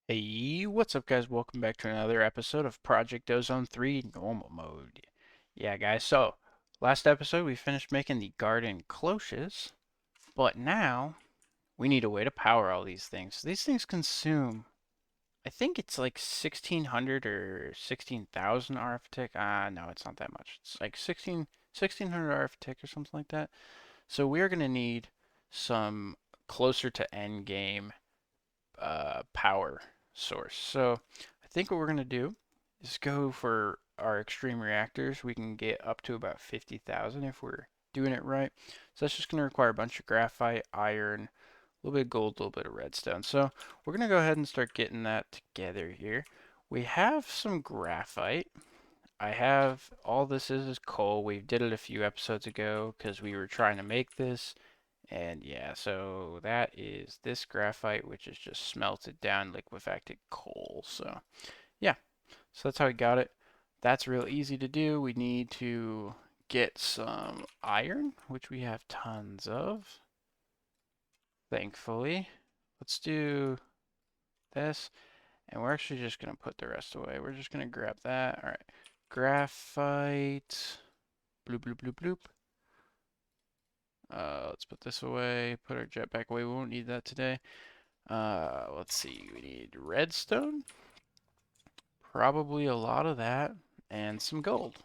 Hey, what's up guys? Welcome back to another episode of Project Ozone 3 Normal Mode. Yeah guys, so last episode we finished making the garden cloches, but now we need a way to power all these things. These things consume, I think it's like 1600 or 16,000 RF tick. No, it's not that much. It's like 1600 RF tick or something like that. So we are going to need some closer to end game power source. So I think what we're going to do is go for our extreme reactors. We can get up to about 50,000 if we're doing it right. So that's just going to require a bunch of graphite, iron, a little bit of gold, a little bit of redstone. So we're going to go ahead and start getting that together here. We have some graphite. I have, all this is coal. We did it a few episodes ago because we were trying to make this. And yeah, so that is this graphite, which is just smelted down liquefacted coal. So yeah, so that's how we got it. That's real easy to do. We need to get some iron, which we have tons of, thankfully. Let's do this, and we're actually just going to put the rest away. We're just going to grab that. All right, graphite, bloop, bloop, bloop, bloop. Let's put this away, put our jetpack away. We won't need that today. Let's see, we need redstone, probably a lot of that, and some gold.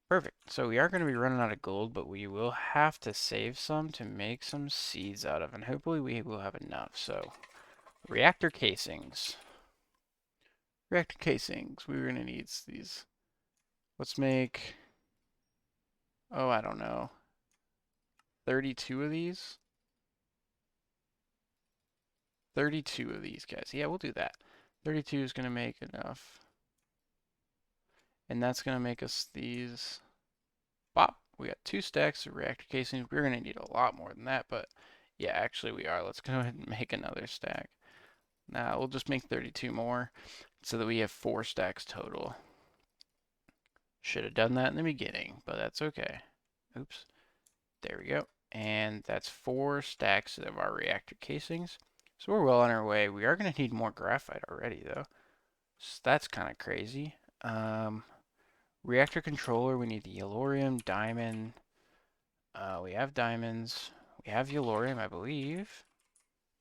Perfect. So we are going to be running out of gold, but we will have to save some to make some seeds out of, and hopefully we will have enough. So reactor casings. Reactor casings. We're going to need these. Let's make, oh, I don't know, 32 of these? 32 of these guys. Yeah, we'll do that. 32 is going to make enough. And that's going to make us these. Bop. We got 2 stacks of reactor casings. We're going to need a lot more than that, but yeah, actually we are. Let's go ahead and make another stack. Now we'll just make 32 more so that we have 4 stacks total. Should have done that in the beginning, but that's okay. Oops. There we go. And that's 4 stacks of our reactor casings. So we're well on our way. We are going to need more graphite already, though. So that's kind of crazy. Reactor Controller, we need the yellorium, diamond. We have diamonds. We have yellorium, I believe.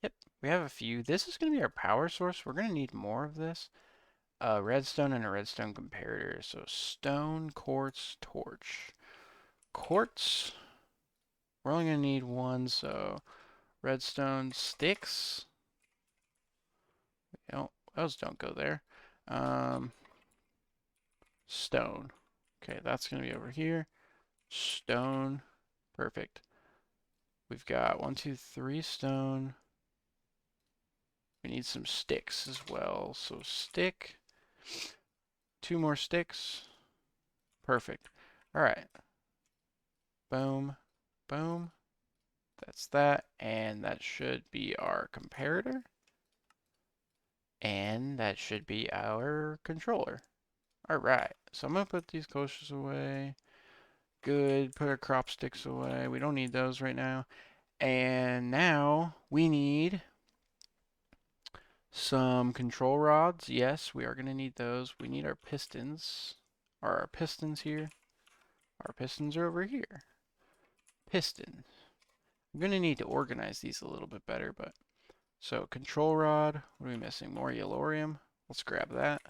Yep, we have a few. This is going to be our power source. We're going to need more of this. Redstone and a redstone comparator. So stone, quartz, torch. Quartz, we're only going to need 1, so redstone sticks. You know, those don't go there. Um, stone. Okay, that's going to be over here. Stone. Perfect. We've got 1, 2, 3 stone. We need some sticks as well. So stick. 2 more sticks. Perfect. All right. Boom. Boom. That's that. And that should be our comparator. And that should be our controller. All right. So I'm going to put these coasters away. Good. Put our crop sticks away. We don't need those right now. And now we need some control rods. Yes, we are going to need those. We need our pistons. Are our pistons here? Our pistons are over here. Piston. I'm going to need to organize these a little bit better, but so control rod. What are we missing? More yellorium. Let's grab that.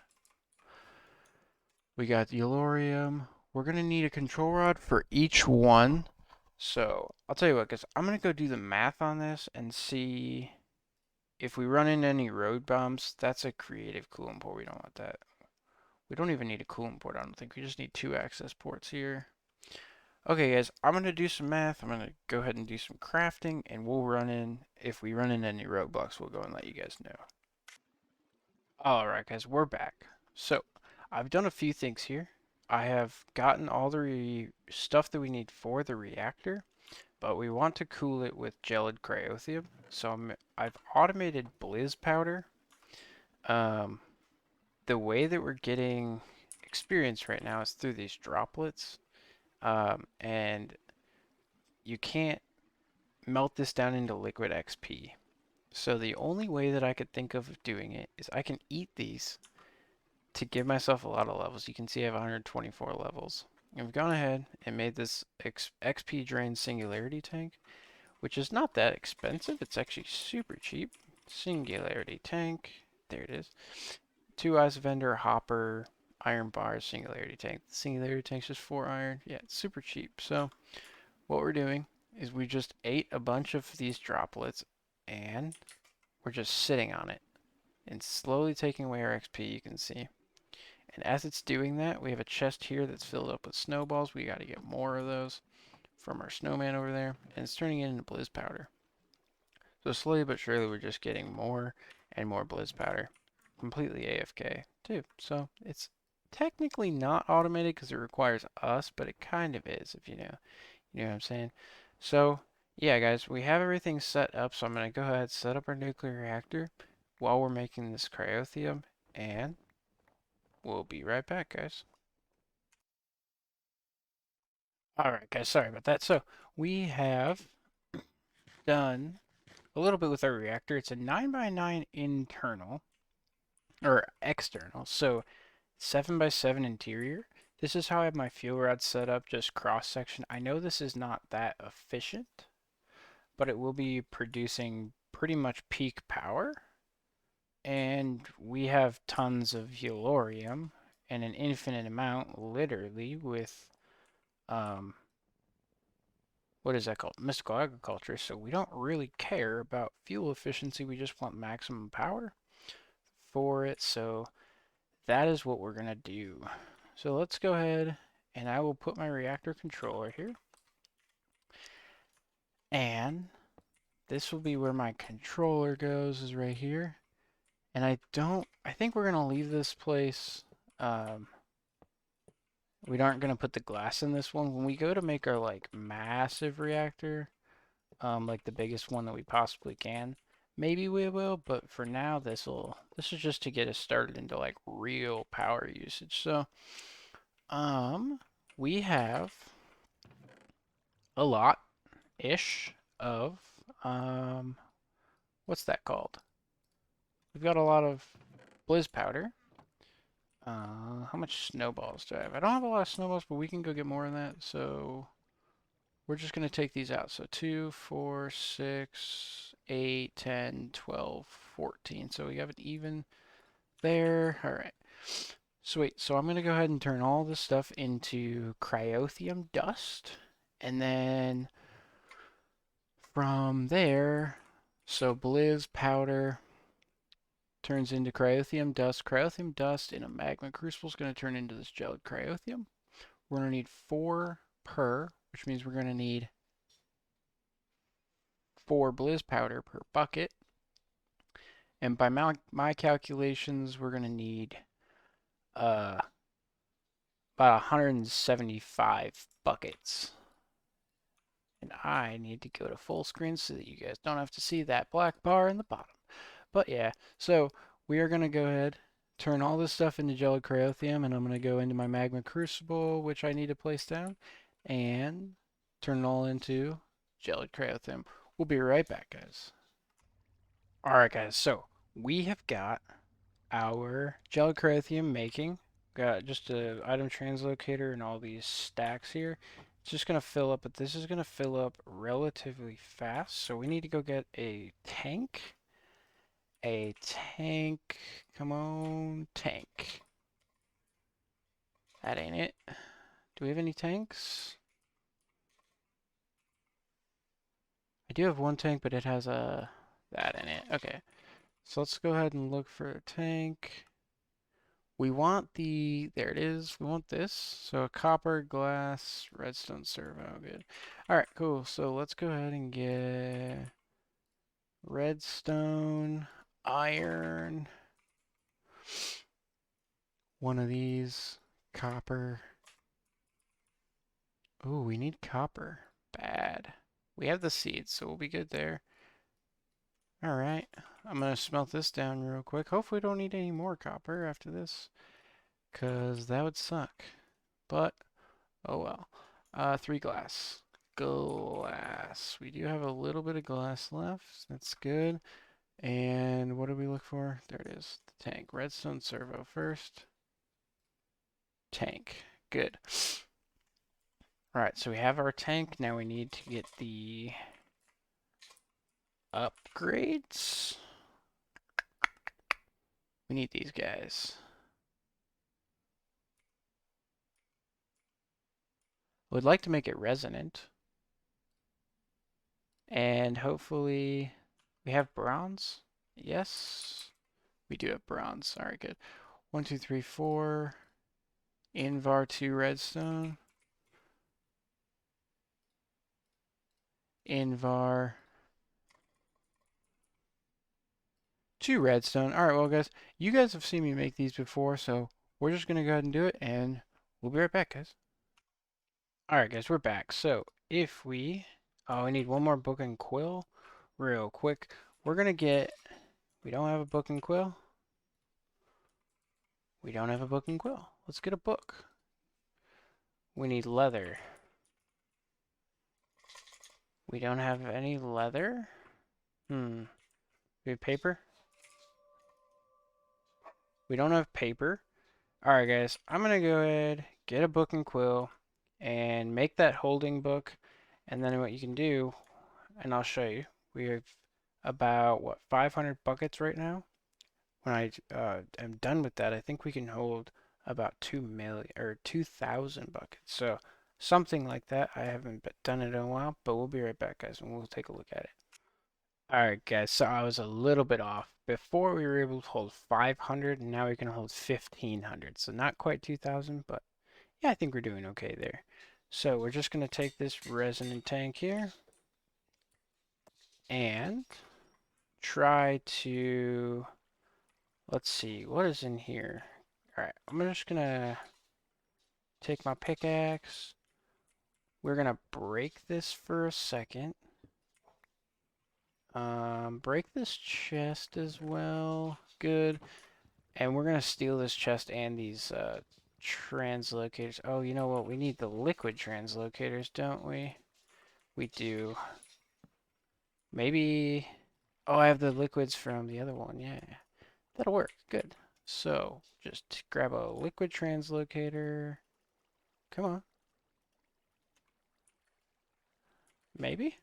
We got yellorium. We're going to need a control rod for each one. So I'll tell you what, guys, I'm going to go do the math on this and see if we run into any road bumps. That's a creative coolant port. We don't want that. We don't even need a coolant port, I don't think. We just need 2 access ports here. Okay, guys, I'm going to do some math. I'm going to go ahead and do some crafting, and we'll run in. If we run into any roadblocks, we'll go and let you guys know. Alright, guys, we're back. So, I've done a few things here. I have gotten all the stuff that we need for the reactor, but we want to cool it with gelid cryothium. So I've automated blizz powder. Um, the way that we're getting experience right now is through these droplets. And you can't melt this down into liquid XP. So the only way that I could think of doing it is I can eat these to give myself a lot of levels. You can see I have 124 levels. I've gone ahead and made this XP drain Singularity tank, which is not that expensive. It's actually super cheap. Singularity tank. There it is. 2 eyes vendor, hopper, iron bars, Singularity tank. The Singularity tank's just 4 iron. Yeah, it's super cheap. So what we're doing is we just ate a bunch of these droplets and we're just sitting on it and slowly taking away our XP, you can see. And as it's doing that, we have a chest here that's filled up with snowballs. We got to get more of those from our snowman over there. And it's turning it into blizz powder. So slowly but surely we're just getting more and more blizz powder. Completely AFK too. So it's technically not automated because it requires us, but it kind of is if you know. You know what I'm saying? So yeah guys, we have everything set up. So I'm going to go ahead and set up our nuclear reactor while we're making this cryothium, and we'll be right back guys. Alright guys, sorry about that. So we have done a little bit with our reactor. It's a 9x9 internal, or external, so 7x7 interior. This is how I have my fuel rod set up, just cross section. I know this is not that efficient, but it will be producing pretty much peak power. And we have tons of Velorium and an infinite amount, literally, with what is that called? Mystical agriculture. So we don't really care about fuel efficiency. We just want maximum power for it. So that is what we're going to do. So let's go ahead and I will put my reactor controller here. And this will be where my controller goes, is right here. And I think we're going to leave this place. We aren't going to put the glass in this one. When we go to make our like massive reactor, like the biggest one that we possibly can, maybe we will, but for now this is just to get us started into like real power usage. So we have a lot ish of what's that called? We've got a lot of blizz powder. How much snowballs do I have? I don't have a lot of snowballs, but we can go get more of that. So we're just going to take these out. So 2, 4, 6, 8, 10, 12, 14. So we have it even there. All right. Sweet. So I'm going to go ahead and turn all this stuff into Cryothium Dust. And then from there, so blizz powder turns into Cryothium Dust. Cryothium Dust in a magma crucible is going to turn into this gelid Cryothium. We're going to need 4 per, which means we're going to need 4 blizz powder per bucket. And by my calculations, we're going to need about 175 buckets. And I need to go to full screen so that you guys don't have to see that black bar in the bottom. But yeah, so we are going to go ahead, turn all this stuff into gelid Cryothium, and I'm going to go into my magma crucible, which I need to place down, and turn it all into gelid Cryothium. We'll be right back, guys. Alright, guys, so we have got our gelid Cryothium making. Got just a item translocator and all these stacks here. It's just going to fill up, but this is going to fill up relatively fast, so we need to go get a tank. A tank. Come on, tank. That ain't it. Do we have any tanks? I do have one tank, but it has a that in it. Okay. So let's go ahead and look for a tank. We want there it is. We want this. So a copper, glass, redstone servo. Good. All right, cool. So let's go ahead and get redstone, iron, one of these, copper. Ooh, we need copper. Bad. We have the seeds, so we'll be good there. Alright, I'm going to smelt this down real quick. Hopefully we don't need any more copper after this, because that would suck. But, oh well. 3 glass. Glass. We do have a little bit of glass left. That's good. And what do we look for? There it is, the tank. Redstone servo first. Tank. Good. Alright, so we have our tank. Now we need to get the upgrades. We need these guys. Would like to make it resonant. And hopefully we have bronze. Yes, we do have bronze. All right, good. 1, 2, 3, 4. Invar 2 redstone. Invar 2 redstone. All right, well, guys, you guys have seen me make these before, so we're just going to go ahead and do it, and we'll be right back, guys. All right, guys, we're back. So if we, oh, we need one more book and quill real quick. We're going to get, we don't have a book and quill. We don't have a book and quill. Let's get a book. We need leather. We don't have any leather. We have paper? We don't have paper. Alright guys, I'm gonna go ahead, get a book and quill, and make that holding book. And then what you can do, and I'll show you, we have about, what, 500 buckets right now? When I am done with that, I think we can hold about 2 million, or 2,000 buckets. So something like that. I haven't done it in a while, but we'll be right back, guys, and we'll take a look at it. Alright guys, so I was a little bit off. Before we were able to hold 500, and now we can hold 1,500. So not quite 2,000, but yeah, I think we're doing okay there. So we're just going to take this resonant tank here and try to, let's see, what is in here? Alright, I'm just going to take my pickaxe. We're going to break this for a second. Break this chest as well. Good. And we're going to steal this chest and these translocators. Oh, you know what? We need the liquid translocators, don't we? We do. Maybe... Oh, I have the liquids from the other one. Yeah, that'll work. Good. So, just grab a liquid translocator. Come on. Maybe?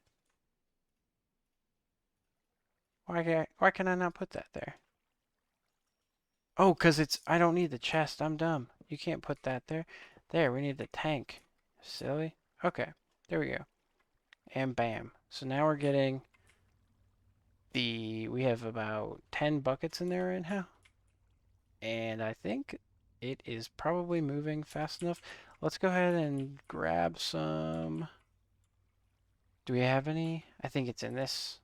Why can I not put that there? Oh, because I don't need the chest. I'm dumb. You can't put that there. There, we need the tank. Silly. Okay, there we go. And bam. So now we're getting we have about 10 buckets in there right now. And I think it is probably moving fast enough. Let's go ahead and grab some. Do we have any? I think it's in this.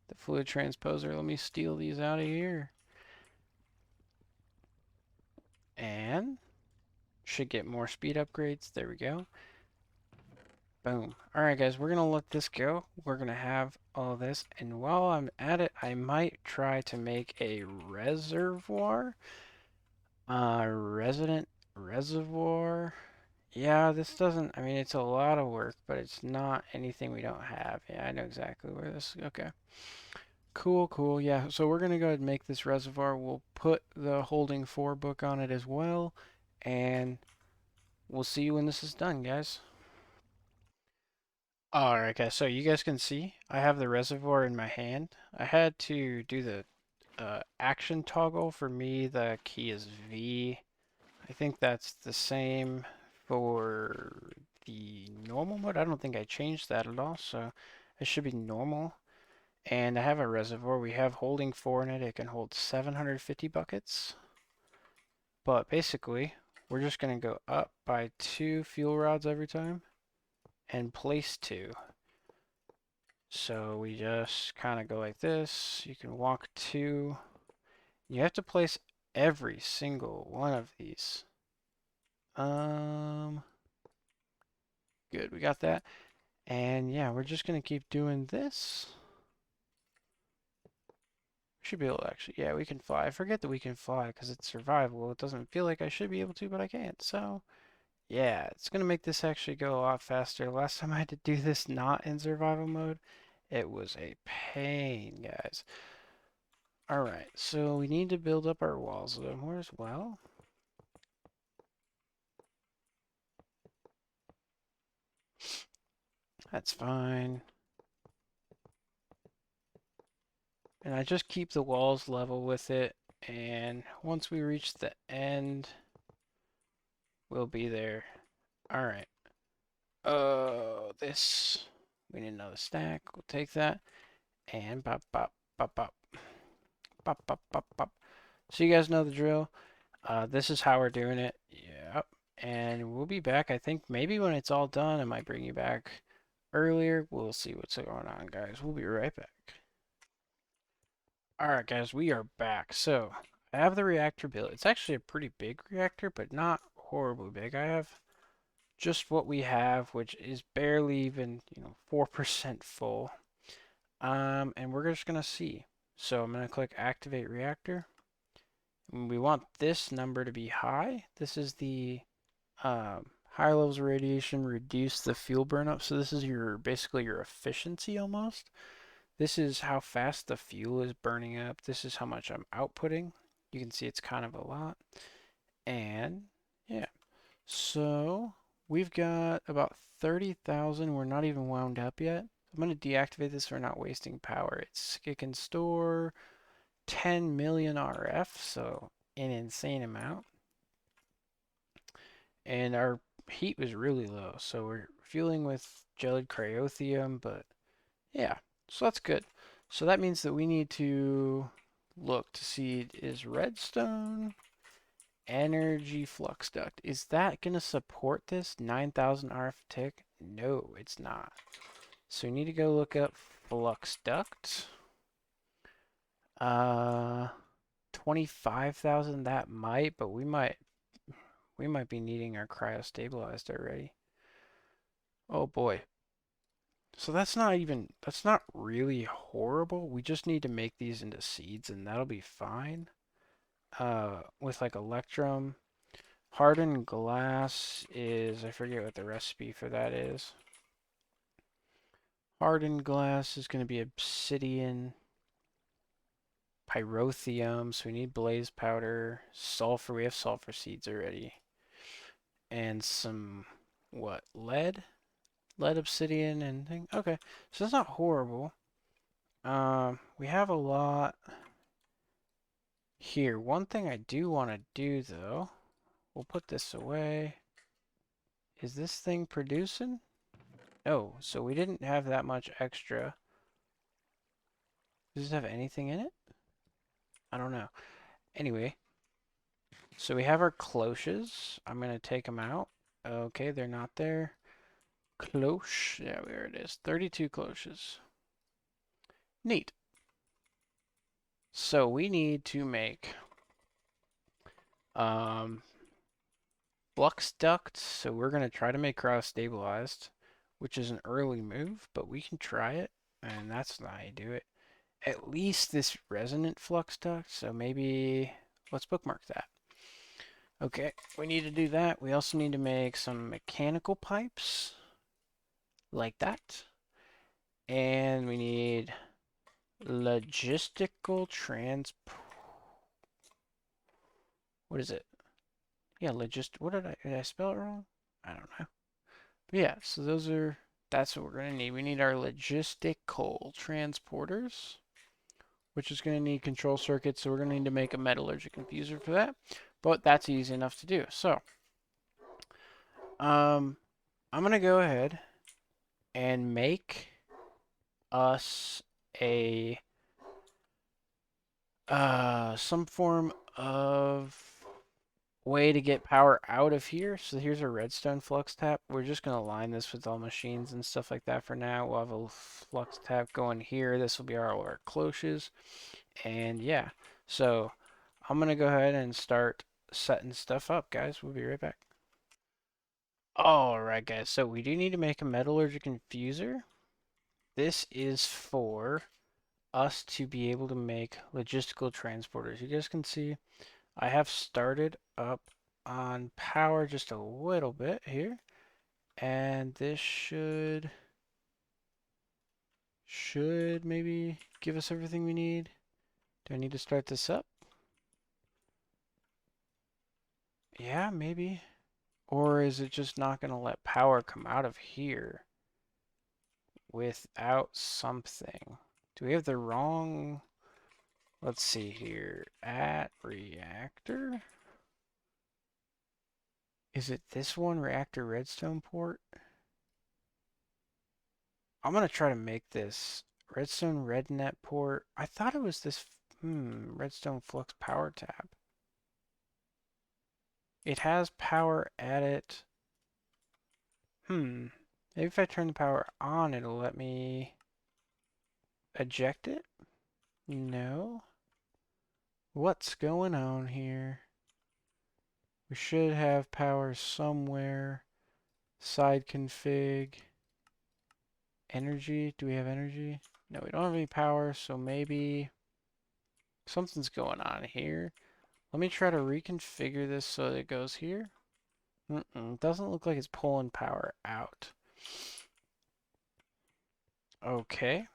The fluid transposer. Let me steal these out of here. And should get more speed upgrades. There we go. Boom. Alright guys, we're going to let this go. We're going to have all this. And while I'm at it, I might try to make a reservoir. Resident Reservoir. Yeah, this doesn't, I mean, it's a lot of work, but it's not anything we don't have. Yeah, I know exactly where this, okay. Cool, cool. Yeah, so we're going to go ahead and make this reservoir. We'll put the holding 4 book on it as well. And we'll see you when this is done, guys. Alright guys, so you guys can see I have the reservoir in my hand. I had to do the action toggle. For me, the key is V. I think that's the same for the normal mode. I don't think I changed that at all, so it should be normal. And I have a reservoir. We have holding 4 in it. It can hold 750 buckets. But basically, we're just going to go up by 2 fuel rods every time and place 2. So we just kind of go like this. You can walk 2. You have to place every single one of these. Good, we got that. And yeah, we're just gonna keep doing this. Should be able to actually, yeah, we can fly. I forget that we can fly because it's survival. It doesn't feel like I should be able to, but I can't. So yeah, it's gonna make this actually go a lot faster. Last time I had to do this not in survival mode, it was a pain, guys. Alright, so we need to build up our walls a little more as well. That's fine. And I just keep the walls level with it, and once we reach the end, we'll be there. Alright. This, we need another stack. We'll take that. And pop, pop, pop, pop, pop, pop, pop, pop. So you guys know the drill. This is how we're doing it. Yep. And we'll be back, I think, maybe when it's all done. I might bring you back earlier. We'll see what's going on, guys. We'll be right back. Alright, guys, we are back. So, I have the reactor built. It's actually a pretty big reactor, but not horribly big. I have just what we have, which is barely even, 4% full. And we're just going to see. So I'm going to click Activate Reactor. And we want this number to be high. This is the high levels of radiation reduce the fuel burn up. So this is basically your efficiency almost. This is how fast the fuel is burning up. This is how much I'm outputting. You can see it's kind of a lot. And yeah, so we've got about 30,000. We're not even wound up yet. I'm going to deactivate this so we're not wasting power. It can store 10 million RF, so an insane amount. And our heat was really low, so we're fueling with gelid cryothium, but yeah, so that's good. So that means that we need to look to see, is redstone energy flux duct, is that going to support this 9,000 RF tick? No, it's not. So we need to go look up flux duct. 25,000, that might, but we might be needing our cryo stabilized already. Oh boy. So that's not really horrible. We just need to make these into seeds and that'll be fine. With like electrum. Hardened glass is, I forget what the recipe for that is. Hardened glass is going to be obsidian, pyrothium, so we need blaze powder, sulfur, we have sulfur seeds already. And some, what, lead? Lead, obsidian, and thing. Okay, so that's not horrible. We have a lot here. One thing I do want to do, though, we'll put this away. Is this thing producing? Oh, so we didn't have that much extra. Does this have anything in it? I don't know. Anyway, so we have our cloches. I'm going to take them out. Okay, they're not there. Cloche. Yeah, there it is. 32 cloches. Neat. So we need to make flux duct. So we're going to try to make cryo stabilized, which is an early move, but we can try it. And that's not how you do it. At least this resonant flux duct. So maybe let's bookmark that. Okay, we need to do that. We also need to make some mechanical pipes like that. And we need logistical what is it? Yeah, what did I spell it wrong? I don't know. But yeah, so that's what we're going to need. We need our logistical transporters, which is going to need control circuits, so we're going to need to make a Metallurgy Confuser for that. But that's easy enough to do. So, I'm going to go ahead and make us a some form of way to get power out of here. So here's a redstone flux tap. We're just going to line this with all machines and stuff like that for now. We'll have a flux tap going here. This will be all our cloches. And yeah, so I'm going to go ahead and start setting stuff up, guys. We'll be right back. Alright, guys, so we do need to make a Metallurgy Confuser. This is for us to be able to make logistical transporters. You guys can see I have started up on power just a little bit here, and this should maybe give us everything we need. Do I need to start this up? Yeah, maybe. Or is it just not going to let power come out of here without something? Do we have the wrong... Let's see here. At reactor? Is it this one, reactor redstone port? I'm going to try to make this redstone rednet port. I thought it was this, redstone flux power tap. It has power at it. Maybe if I turn the power on, it'll let me eject it? No. What's going on here? We should have power somewhere. Side config. Energy. Do we have energy? No, we don't have any power, so maybe something's going on here. Let me try to reconfigure this so that it goes here. It doesn't look like it's pulling power out. Okay.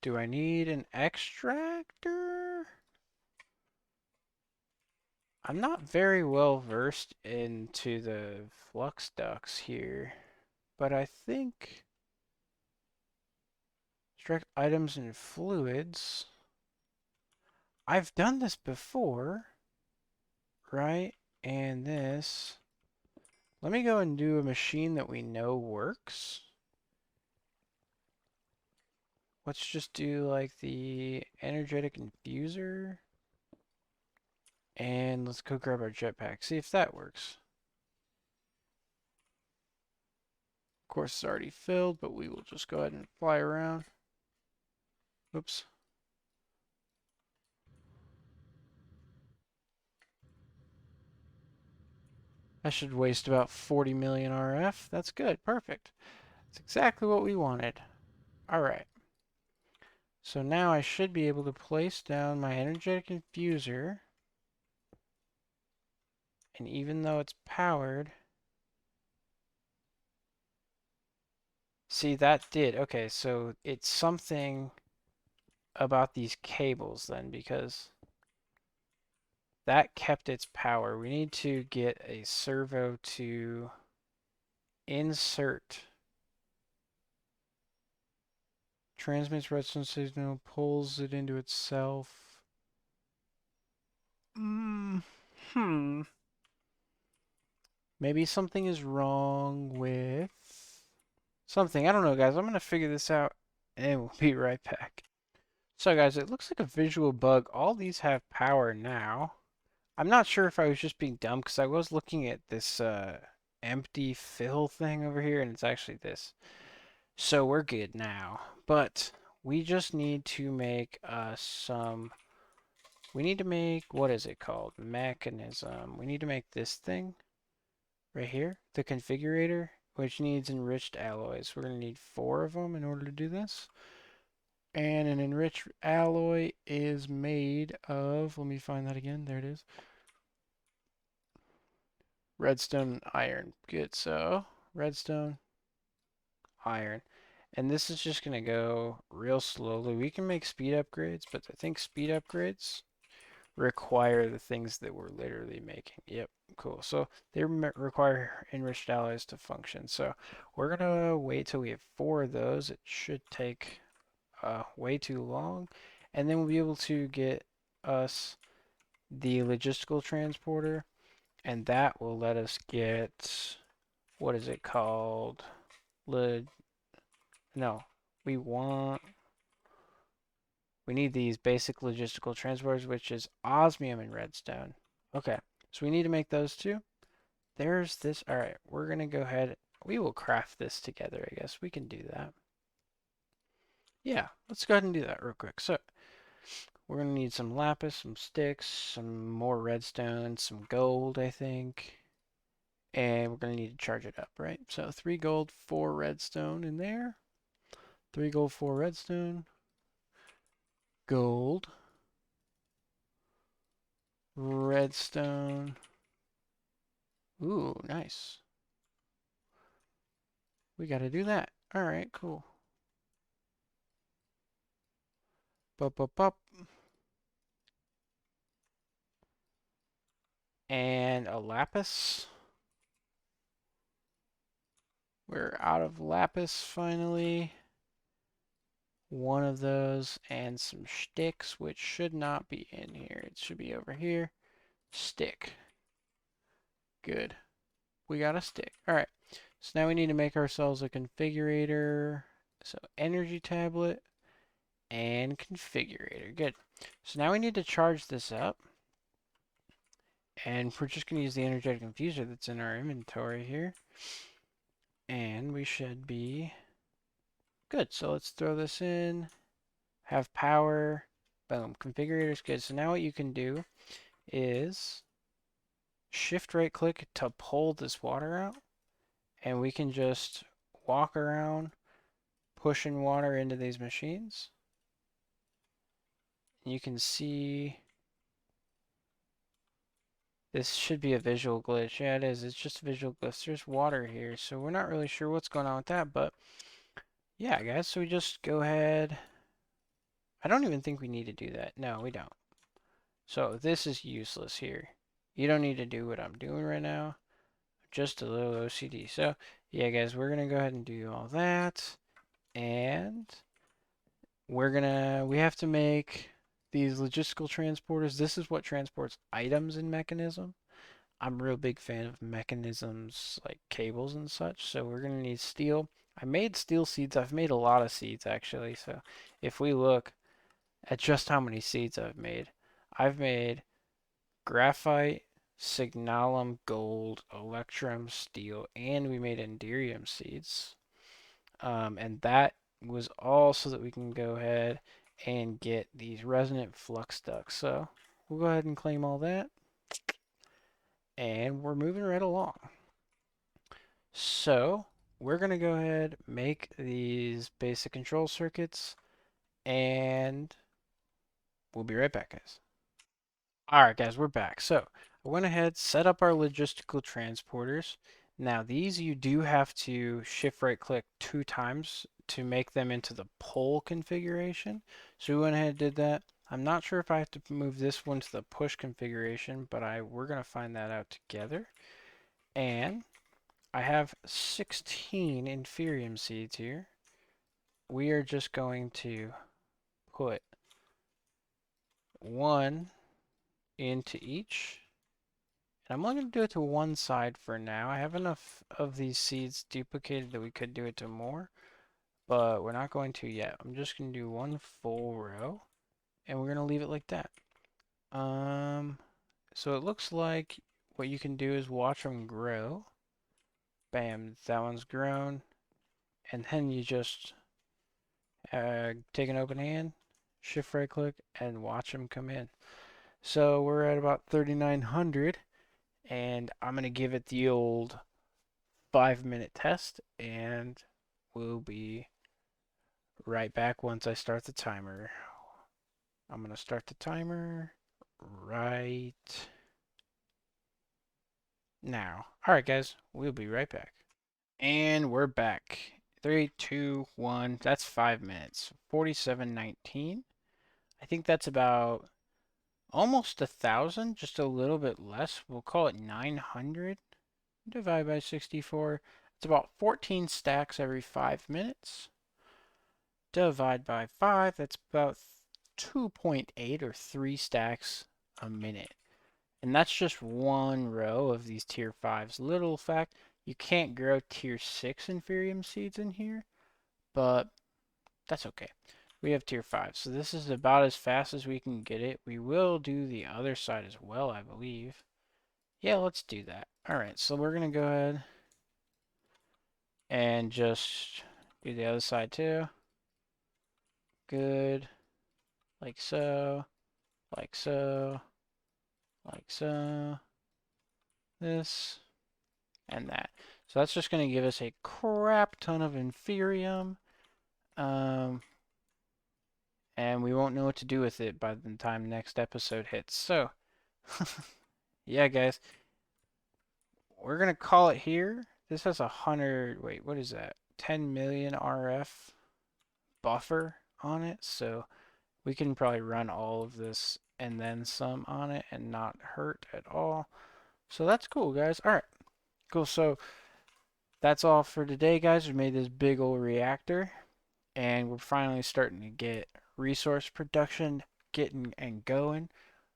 Do I need an extractor? I'm not very well versed into the flux ducts here, but I think extract items and fluids. I've done this before, right? And this. Let me go and do a machine that we know works. Let's just do like the energetic infuser. And let's go grab our jetpack, see if that works. Of course, it's already filled, but we will just go ahead and fly around. Oops. I should waste about 40 million RF. That's good. Perfect. That's exactly what we wanted. All right. So now I should be able to place down my energetic infuser. And even though it's powered, see, that did. Okay, so it's something about these cables then, because that kept its power. We need to get a servo to insert. Transmits redstone signal, pulls it into itself. Maybe something is wrong with something. I don't know, guys. I'm going to figure this out, and we'll be right back. So, guys, it looks like a visual bug. All these have power now. I'm not sure if I was just being dumb, because I was looking at this empty fill thing over here, and it's actually this. So we're good now. But we just need to make some... We need to make... What is it called? Mechanism. We need to make this thing right here, the configurator, which needs enriched alloys. We're going to need 4 of them in order to do this. And an enriched alloy is made of, let me find that again, there it is. Redstone and iron. Good, so redstone, iron. And this is just going to go real slowly. We can make speed upgrades, but I think speed upgrades require the things that we're literally making. Yep, cool. So they require enriched alloys to function. So we're going to wait till we have 4 of those. It should take way too long. And then we'll be able to get us the logistical transporter. And that will let us get, what is it called? No, we need these basic logistical transporters, which is osmium and redstone. Okay, so we need to make those 2. There's this. All right, we're going to go ahead. We will craft this together, I guess. We can do that. Yeah, let's go ahead and do that real quick. So we're going to need some lapis, some sticks, some more redstone, some gold, I think. And we're going to need to charge it up, right? So 3 gold, 4 redstone in there. 3 gold, 4 redstone. Gold. Redstone. Ooh, nice. We got to do that. All right, cool. Bup, bup, bup. And a lapis. We're out of lapis finally. One of those and some sticks, which should not be in here. It should be over here. Stick. Good. We got a stick. All right. So now we need to make ourselves a configurator. So energy tablet and configurator. Good. So now we need to charge this up. And we're just going to use the energetic infuser that's in our inventory here. And we should be good. So let's throw this in. Have power. Boom. Configurator's good. So now what you can do is shift right click to pull this water out. And we can just walk around pushing water into these machines. You can see this should be a visual glitch. Yeah, it is. It's just a visual glitch. There's water here, so we're not really sure what's going on with that, but yeah, guys, so we just go ahead. I don't even think we need to do that. No, we don't. So this is useless here. You don't need to do what I'm doing right now. Just a little OCD. So yeah, guys, we're gonna go ahead and do all that. And we have to make these logistical transporters. This is what transports items in mechanism. I'm a real big fan of mechanisms like cables and such, so we're gonna need steel. I made steel seeds. I've made a lot of seeds actually, so if we look at just how many seeds I've made graphite, signalum, gold, electrum, steel, and we made Inferium Seeds. And that was all so that we can go ahead and get these resonant flux ducts. So we'll go ahead and claim all that. And we're moving right along. So we're going to go ahead, make these basic control circuits, and we'll be right back, guys. Alright, guys, we're back. So I went ahead, set up our logistical transporters. Now these you do have to shift right click 2 times to make them into the pull configuration. So we went ahead and did that. I'm not sure if I have to move this one to the push configuration, but we're going to find that out together. And I have 16 Inferium Seeds here. We are just going to put one into each. And I'm only going to do it to one side for now. I have enough of these seeds duplicated that we could do it to more, but we're not going to yet. I'm just going to do one full row, and we're going to leave it like that. So it looks like what you can do is watch them grow. Bam, that one's grown. And then you just take an open hand, shift right click, and watch them come in. So we're at about 3,900, and I'm going to give it the old 5-minute test, and we'll be right back once I start the timer. I'm going to start the timer right now. Alright, guys, we'll be right back. And we're back. 3, 2, 1. That's 5 minutes. 47:19. I think that's about almost 1,000, just a little bit less. We'll call it 900. Divide by 64. It's about 14 stacks every 5 minutes. Divide by 5. That's about 2.8 or 3 stacks a minute. And that's just one row of these tier 5s. Little fact, you can't grow tier 6 Inferium Seeds in here, but that's okay. We have tier 5, so this is about as fast as we can get it. We will do the other side as well, I believe. Yeah, let's do that. Alright, so we're going to go ahead and just do the other side too. Good. Like so. Like so. Like so. This. And that. So that's just going to give us a crap ton of Inferium. And we won't know what to do with it by the time next episode hits. So, yeah, guys. We're going to call it here. This has 100, wait, what is that? 10 million RF buffer on it. So we can probably run all of this and then some on it and not hurt at all. So that's cool, guys. All right, cool. So that's all for today, guys. We made this big old reactor, and we're finally starting to get resource production getting and going.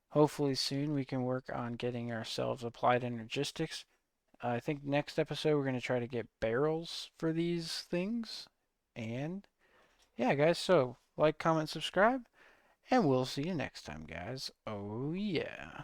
Hopefully soon we can work on getting ourselves applied energistics. I think next episode we're going to try to get barrels for these things. And yeah, guys, so like, comment, subscribe, and we'll see you next time, guys. Oh, yeah.